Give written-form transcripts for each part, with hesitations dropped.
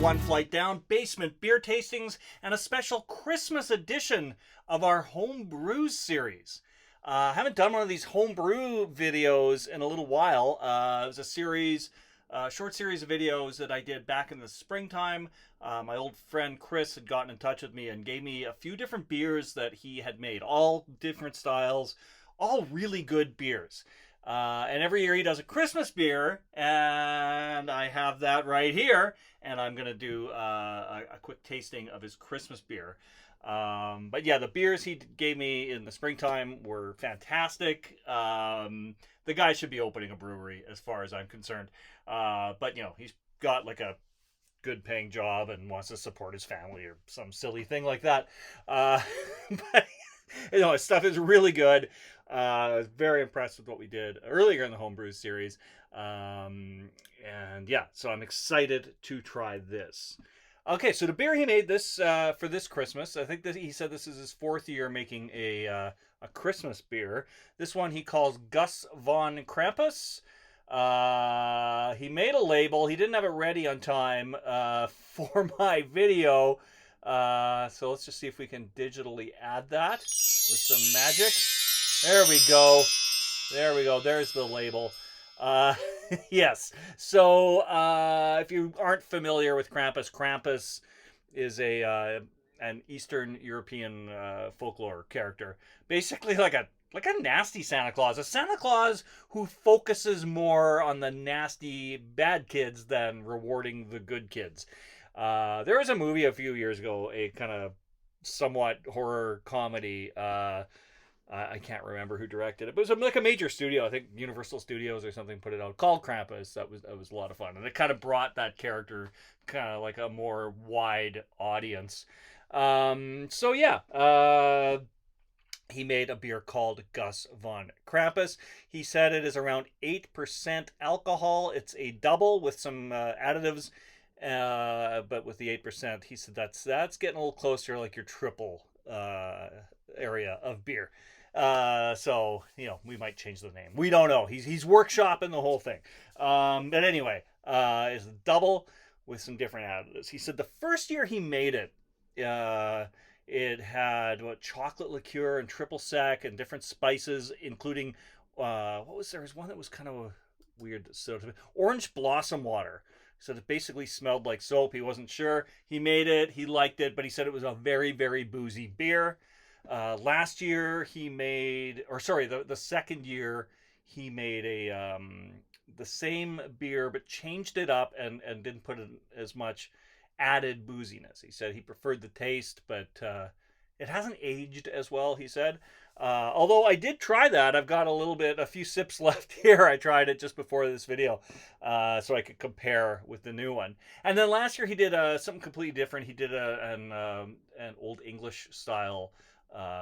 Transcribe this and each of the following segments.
One Flight Down, basement beer tastings, and a special Christmas edition of our home brews series. I haven't done one of these homebrew videos in a little while. It was a series, short series of videos that I did back in the springtime. My old friend Chris had gotten in touch with me and gave me a few different beers that he had made, all different styles, all really good beers. And every year he does a Christmas beer, and I have that right here, and I'm going to do a quick tasting of his Christmas beer. But yeah, the beers he gave me in the springtime were fantastic. The guy should be opening a brewery as far as I'm concerned. But, you know, he's got like a good paying job and wants to support his family or some silly thing like that. But, you know, his stuff is really good. I was very impressed with what we did earlier in the Homebrew series. And yeah, so I'm excited to try this. Okay, so the beer he made this for this Christmas, I think that he said this is his fourth year making a Christmas beer. This one he calls Guss von Krampus. He made a label. He didn't have it ready on time for my video. So let's just see if we can digitally add that with some magic. There we go. There we go. There's the label. Yes. So if you aren't familiar with Krampus, Krampus is an Eastern European folklore character, basically like a nasty Santa Claus, a Santa Claus who focuses more on the nasty bad kids than rewarding the good kids. There was a movie a few years ago, a kind of somewhat horror comedy. I can't remember who directed it, but it was like a major studio. I think Universal Studios or something put it out, called Krampus. That was a lot of fun, and it kind of brought that character kind of like a more wide audience. So yeah, he made a beer called Guss von Krampus. He said it is around 8% alcohol. It's a double with some additives, but with the 8%, he said that's getting a little closer, like your triple area of beer. So, you know, we might change the name. We don't know. He's workshopping the whole thing. But anyway, it's a double with some different additives. He said the first year he made it, it had chocolate liqueur and triple sec and different spices, including what was there? Was one that was kind of weird. So orange blossom water. So it basically smelled like soap. He wasn't sure. He made it. He liked it, but he said it was a very, very boozy beer. Last year he made, or sorry, the second year he made the same beer but changed it up and didn't put in as much added booziness. He said he preferred the taste, but it hasn't aged as well, he said. Although I did try that. I've got a few sips left here. I tried it just before this video so I could compare with the new one. And then last year he did something completely different. He did an Old English style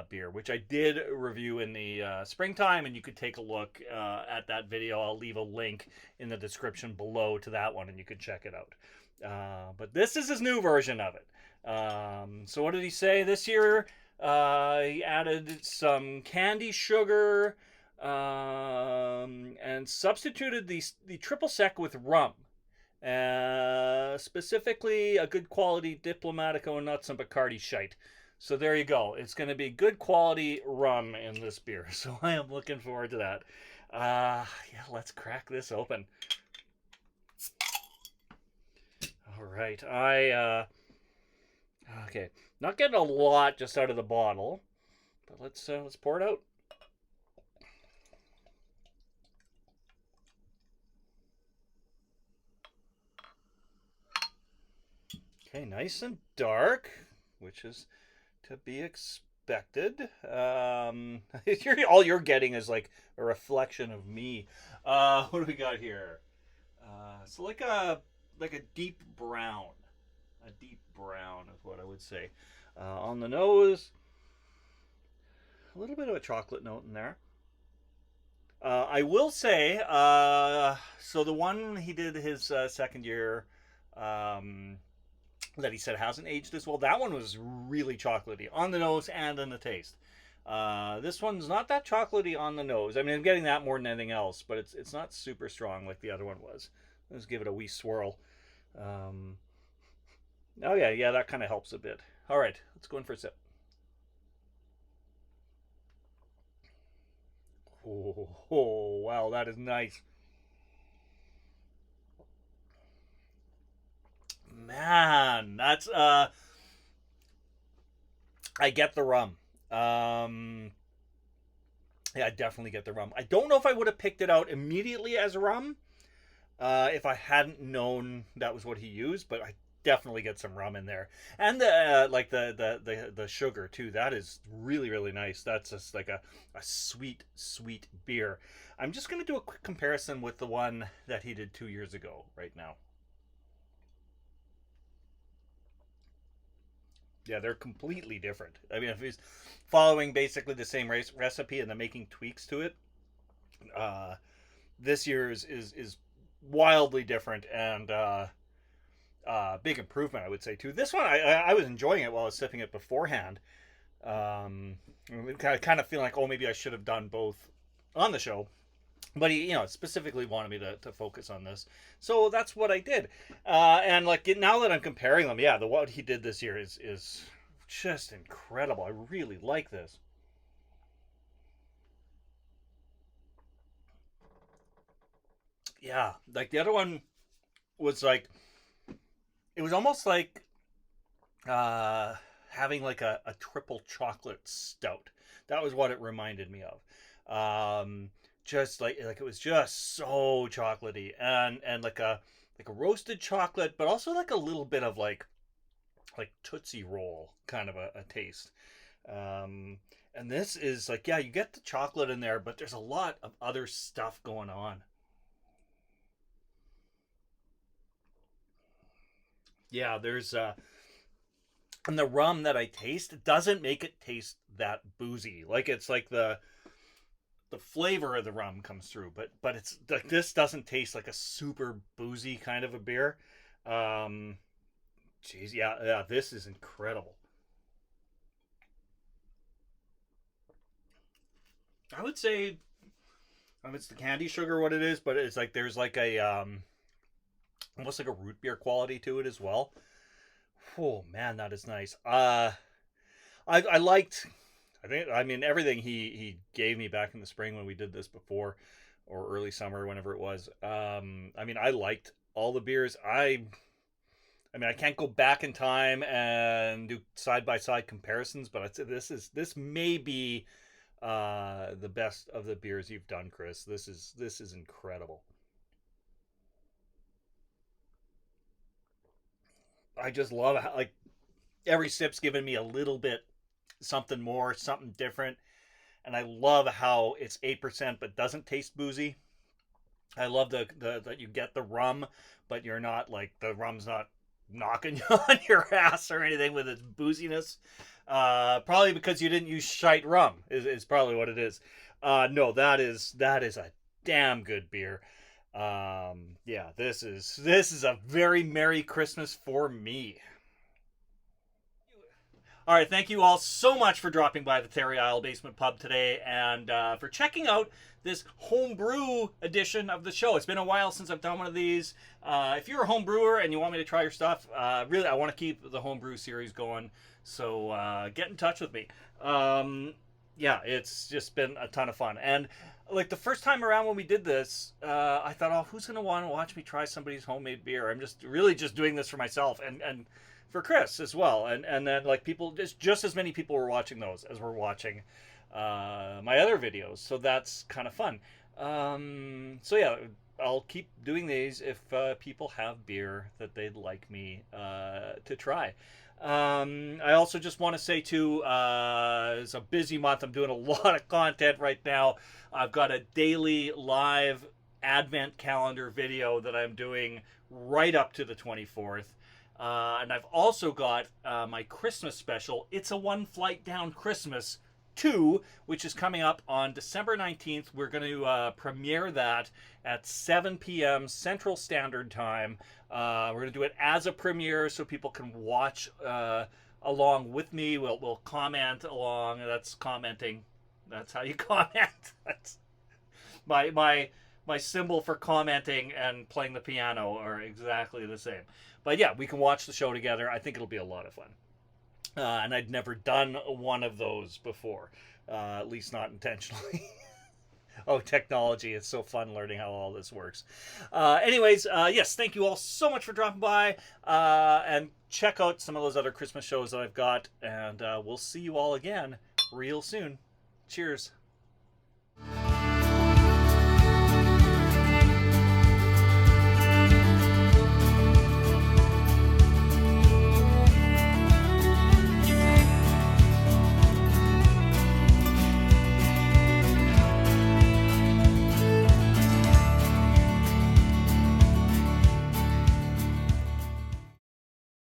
beer, which I did review in the springtime, and you could take a look at that video. I'll leave a link in the description below to that one, and you could check it out. But this is his new version of it. So what did he say this year? He added some candy sugar and substituted the triple sec with rum. Specifically a good quality Diplomatico and not some Bacardi shite. So there you go. It's going to be good quality rum in this beer. So I am looking forward to that. Yeah, let's crack this open. All right. Okay. Not getting a lot just out of the bottle, but let's pour it out. Okay, nice and dark, which is to be expected. All you're getting is like a reflection of me. What do we got here? So like a deep brown. A deep brown is what I would say. On the nose, a little bit of a chocolate note in there. I will say, so the one he did his second year, that he said hasn't aged as well, that one was really chocolatey on the nose and in the taste. This one's not that chocolatey on the nose. I mean, I'm getting that more than anything else, but it's not. Not super strong like the other one was. Let's give it a wee swirl. Oh yeah, yeah, that kind of helps a bit. All right, let's go in for a sip. Oh, wow, that is nice. Man, that's I get the rum. Um yeah, I definitely get the rum. I don't know if I would have picked it out immediately as rum if I hadn't known that was what he used, but I definitely get some rum in there. And the like the sugar too. That is really really nice. That's just like a sweet sweet beer. I'm just going to do a quick comparison with the one that he did 2 years ago right now. Yeah, they're completely different. I mean, if he's following basically the same recipe and then making tweaks to it, uh, this year's is wildly different and big improvement, I would say too. This one, I was enjoying it while I was sipping it beforehand. Um, kind of feeling like, oh, maybe I should have done both on the show, but he, specifically wanted me to focus on this, so that's what I did. And like now that I'm comparing them, yeah, the what he did this year is just incredible. I really like this. Yeah, like the other one was like it was almost like uh having like a triple chocolate stout. That was what it reminded me of. Just like it was just so chocolatey and like a roasted chocolate, but also like a little bit of like Tootsie Roll kind of a taste. Um, and this is like, yeah, you get the chocolate in there, but there's a lot of other stuff going on. Yeah, there's and the rum that I taste doesn't make it taste that boozy. Like it's like the flavor of the rum comes through, but it's like this doesn't taste like a super boozy kind of a beer. Um, Jeez, yeah, yeah, this is incredible. I would say it's the candy sugar what it is, but it's like there's like a almost like a root beer quality to it as well. Oh man, that is nice. I liked. I mean everything he gave me back in the spring when we did this before, or early summer whenever it was. I mean I liked all the beers. I mean I can't go back in time and do side by side comparisons, but I'd say this may be the best of the beers you've done, Chris. This is incredible. I just love how like every sip's giving me a little bit something more, something different, and I love how it's 8% but doesn't taste boozy. I love the that you get the rum, but you're not like the rum's not knocking you on your ass or anything with its booziness. Probably because you didn't use shite rum is probably what it is. No, that is a damn good beer. Yeah, this is a very merry Christmas for me. All right, thank you all so much for dropping by the Terry Isle Basement Pub today and for checking out this homebrew edition of the show. It's been a while since I've done one of these. If you're a home brewer and you want me to try your stuff, really, I want to keep the homebrew series going. So get in touch with me. Yeah, it's just been a ton of fun. And like the first time around when we did this, I thought, oh, who's gonna want to watch me try somebody's homemade beer? I'm just really just doing this for myself and for Chris as well, and then like people just as many people were watching those as were watching my other videos, so that's kind of fun. So yeah, I'll keep doing these if people have beer that they'd like me to try. I also just want to say too, it's a busy month. I'm doing a lot of content right now. I've got a daily live advent calendar video that I'm doing right up to the 24th. And I've also got my Christmas special, It's a One Flight Down Christmas 2, which is coming up on December 19th. We're going to premiere that at 7 p.m. Central Standard Time. We're going to do it as a premiere so people can watch along with me. We'll comment along. That's commenting. That's how you comment. That's my my symbol for commenting and playing the piano are exactly the same. But yeah, we can watch the show together. I think it'll be a lot of fun. And I'd never done one of those before, at least not intentionally. Oh, technology. It's so fun learning how all this works. Anyways, yes, thank you all so much for dropping by. And check out some of those other Christmas shows that I've got. And we'll see you all again real soon. Cheers.